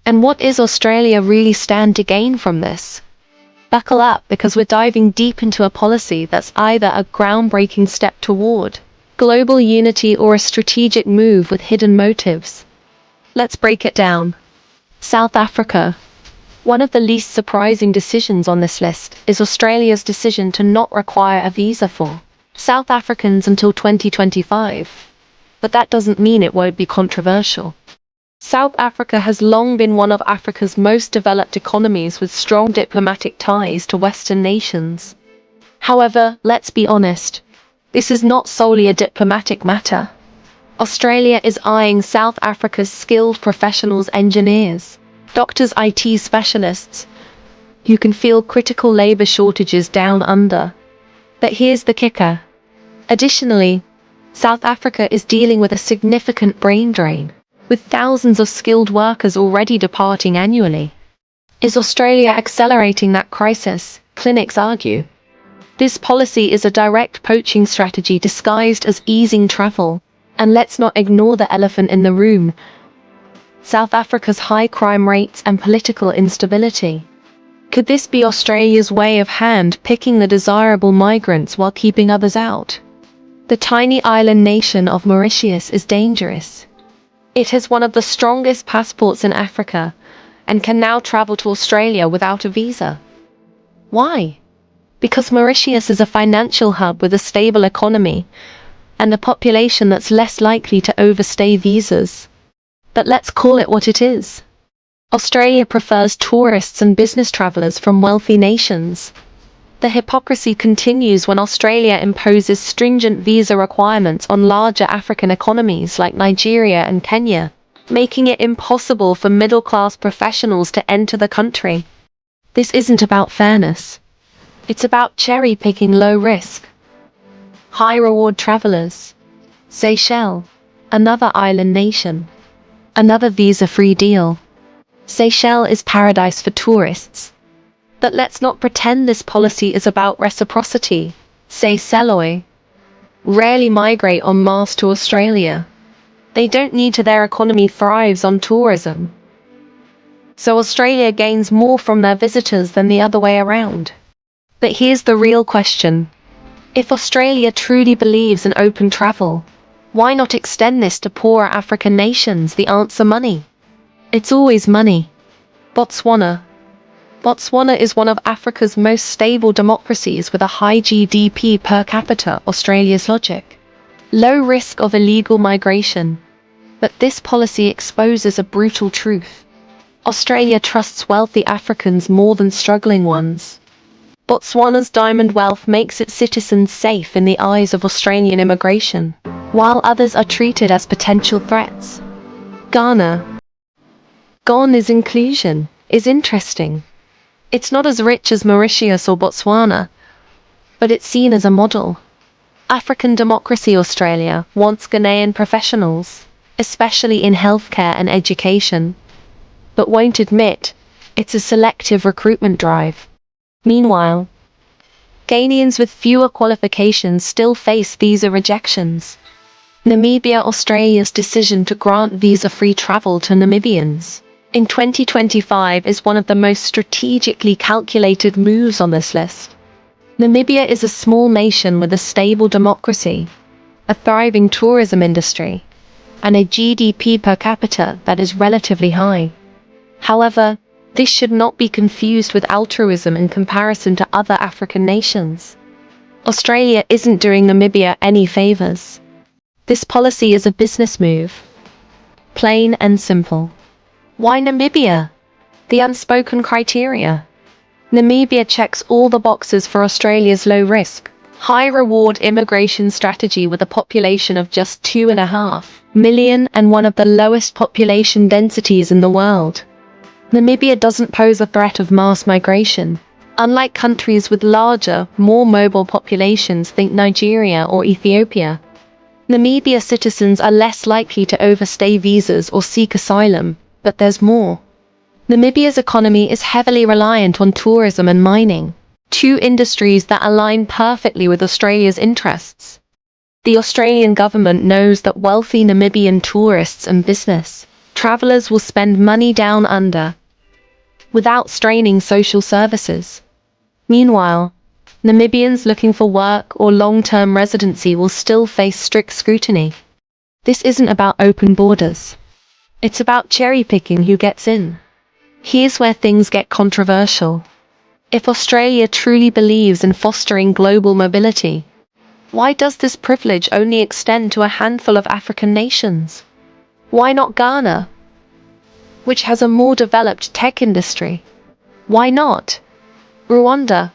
And what is Australia really stand to gain from this? Buckle up, because we're diving deep into a policy that's either a groundbreaking step toward global unity or a strategic move with hidden motives. Let's break it down. South Africa. One of the least surprising decisions on this list is Australia's decision to not require a visa for South Africans until 2025. But that doesn't mean it won't be controversial. South Africa has long been one of Africa's most developed economies with strong diplomatic ties to Western nations. However, let's be honest, this is not solely a diplomatic matter. Australia is eyeing South Africa's skilled professionals, engineers, doctors, IT specialists. You can feel critical labor shortages down under. But here's the kicker. Additionally, South Africa is dealing with a significant brain drain, with thousands of skilled workers already departing annually. Is Australia accelerating that crisis? Clinics argue. This policy is a direct poaching strategy disguised as easing travel. And let's not ignore the elephant in the room: South Africa's high crime rates and political instability. Could this be Australia's way of hand-picking the desirable migrants while keeping others out? The tiny island nation of Mauritius is dangerous. It has one of the strongest passports in Africa and can now travel to Australia without a visa. Why? Because Mauritius is a financial hub with a stable economy and a population that's less likely to overstay visas. But let's call it what it is. Australia prefers tourists and business travelers from wealthy nations. The hypocrisy continues when Australia imposes stringent visa requirements on larger African economies like Nigeria and Kenya, making it impossible for middle-class professionals to enter the country. This isn't about fairness. It's about cherry-picking low-risk, high-reward travelers. Seychelles, another island nation. Another visa-free deal. Seychelles is paradise for tourists. But let's not pretend this policy is about reciprocity. Seychellois rarely migrate en masse to Australia. They don't need to. Their economy thrives on tourism. So Australia gains more from their visitors than the other way around. But here's the real question. If Australia truly believes in open travel, why not extend this to poorer African nations? The answer: money. It's always money. Botswana. Botswana is one of Africa's most stable democracies with a high GDP per capita. Australia's logic: low risk of illegal migration. But this policy exposes a brutal truth. Australia trusts wealthy Africans more than struggling ones. Botswana's diamond wealth makes its citizens safe in the eyes of Australian immigration, while others are treated as potential threats. Ghana. Ghana's inclusion is interesting. It's not as rich as Mauritius or Botswana, but it's seen as a model. African democracy. Australia wants Ghanaian professionals, especially in healthcare and education, but won't admit it's a selective recruitment drive. Meanwhile, Ghanaians with fewer qualifications still face visa rejections. Namibia. Australia's decision to grant visa-free travel to Namibians in 2025 is one of the most strategically calculated moves on this list. Namibia is a small nation with a stable democracy, a thriving tourism industry, and a GDP per capita that is relatively high. However, this should not be confused with altruism in comparison to other African nations. Australia isn't doing Namibia any favors. This policy is a business move. Plain and simple. Why Namibia? The unspoken criteria. Namibia checks all the boxes for Australia's low-risk, high-reward immigration strategy with a population of just 2.5 million and one of the lowest population densities in the world. Namibia doesn't pose a threat of mass migration. Unlike countries with larger, more mobile populations, think Nigeria or Ethiopia, Namibia citizens are less likely to overstay visas or seek asylum. But there's more. Namibia's economy is heavily reliant on tourism and mining, two industries that align perfectly with Australia's interests. The Australian government knows that wealthy Namibian tourists and business Travelers will spend money down under, without straining social services. Meanwhile, Namibians looking for work or long-term residency will still face strict scrutiny. This isn't about open borders. It's about cherry-picking who gets in. Here's where things get controversial. If Australia truly believes in fostering global mobility, why does this privilege only extend to a handful of African nations? Why not Ghana, which has a more developed tech industry? Why not Rwanda,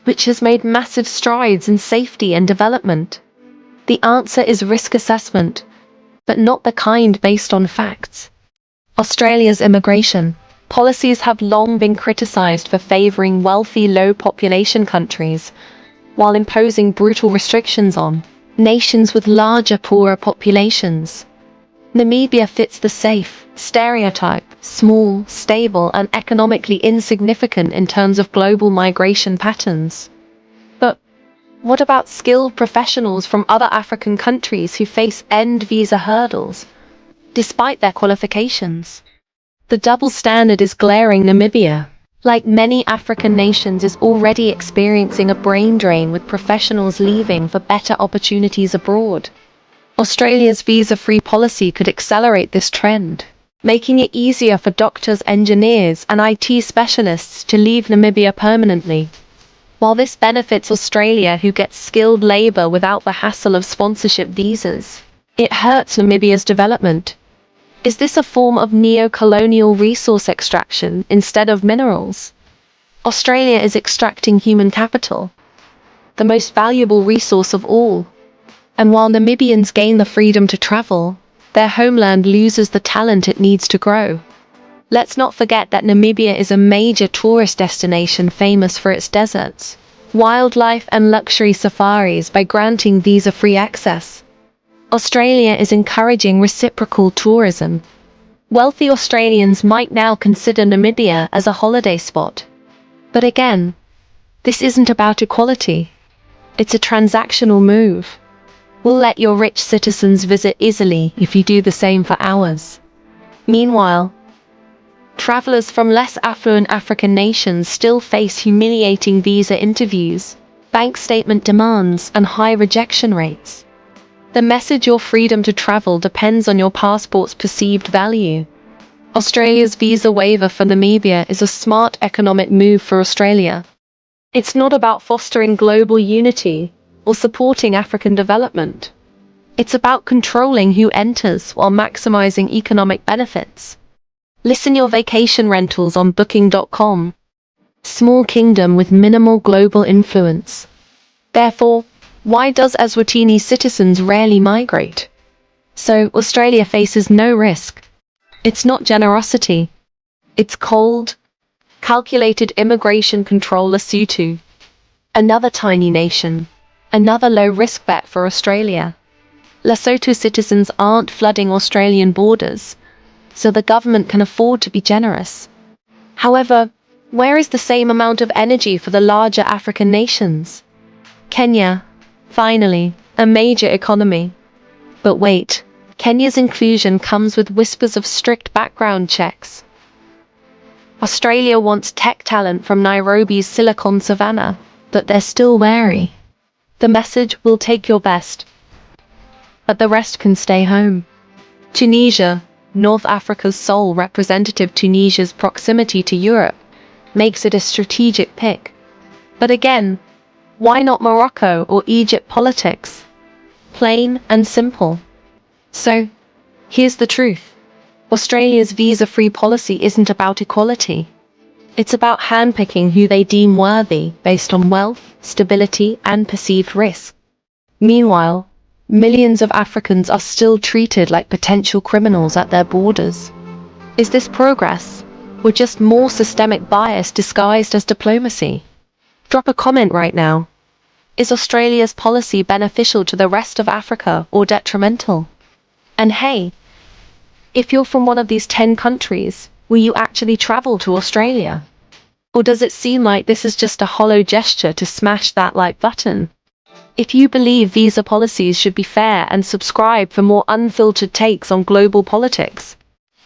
which has made massive strides in safety and development? The answer is risk assessment, but not the kind based on facts. Australia's immigration policies have long been criticised for favouring wealthy, low-population countries, while imposing brutal restrictions on nations with larger, poorer populations. Namibia fits the safe stereotype: small, stable, and economically insignificant in terms of global migration patterns. But what about skilled professionals from other African countries who face end visa hurdles, despite their qualifications? The double standard is glaring. Namibia, like many African nations, is already experiencing a brain drain, with professionals leaving for better opportunities abroad. Australia's visa-free policy could accelerate this trend, making it easier for doctors, engineers, and IT specialists to leave Namibia permanently. While this benefits Australia, who gets skilled labour without the hassle of sponsorship visas, it hurts Namibia's development. Is this a form of neo-colonial resource extraction instead of minerals? Australia is extracting human capital, the most valuable resource of all. And while Namibians gain the freedom to travel, their homeland loses the talent it needs to grow. Let's not forget that Namibia is a major tourist destination, famous for its deserts, wildlife, and luxury safaris. By granting visa-free access, Australia is encouraging reciprocal tourism. Wealthy Australians might now consider Namibia as a holiday spot. But again, this isn't about equality. It's a transactional move. We'll let your rich citizens visit easily if you do the same for ours. Meanwhile, travelers from less affluent African nations still face humiliating visa interviews, bank statement demands, and high rejection rates. The message: your freedom to travel depends on your passport's perceived value. Australia's visa waiver for Namibia is a smart economic move for Australia. It's not about fostering global unity or supporting African development. It's about controlling who enters while maximizing economic benefits. List your vacation rentals on Booking.com. Small kingdom with minimal global influence. Therefore, why does Eswatini citizens rarely migrate? So, Australia faces no risk. It's not generosity. It's cold, calculated immigration control. Lesotho, another tiny nation, another low-risk bet for Australia. Lesotho citizens aren't flooding Australian borders, so the government can afford to be generous. However, where is the same amount of energy for the larger African nations? Kenya, finally, a major economy. But wait, Kenya's inclusion comes with whispers of strict background checks. Australia wants tech talent from Nairobi's Silicon Savannah, but they're still wary. The message: will take your best, but the rest can stay home. Tunisia, North Africa's sole representative. Tunisia's proximity to Europe makes it a strategic pick. But again, why not Morocco or Egypt? Politics. Plain and simple. So, here's the truth. Australia's visa-free policy isn't about equality. It's about handpicking who they deem worthy based on wealth, stability, and perceived risk. Meanwhile, millions of Africans are still treated like potential criminals at their borders. Is this progress, or just more systemic bias disguised as diplomacy? Drop a comment right now. Is Australia's policy beneficial to the rest of Africa or detrimental? And hey, if you're from one of these 10 countries, will you actually travel to Australia? Or does it seem like this is just a hollow gesture to smash that like button? If you believe visa policies should be fair, and subscribe for more unfiltered takes on global politics.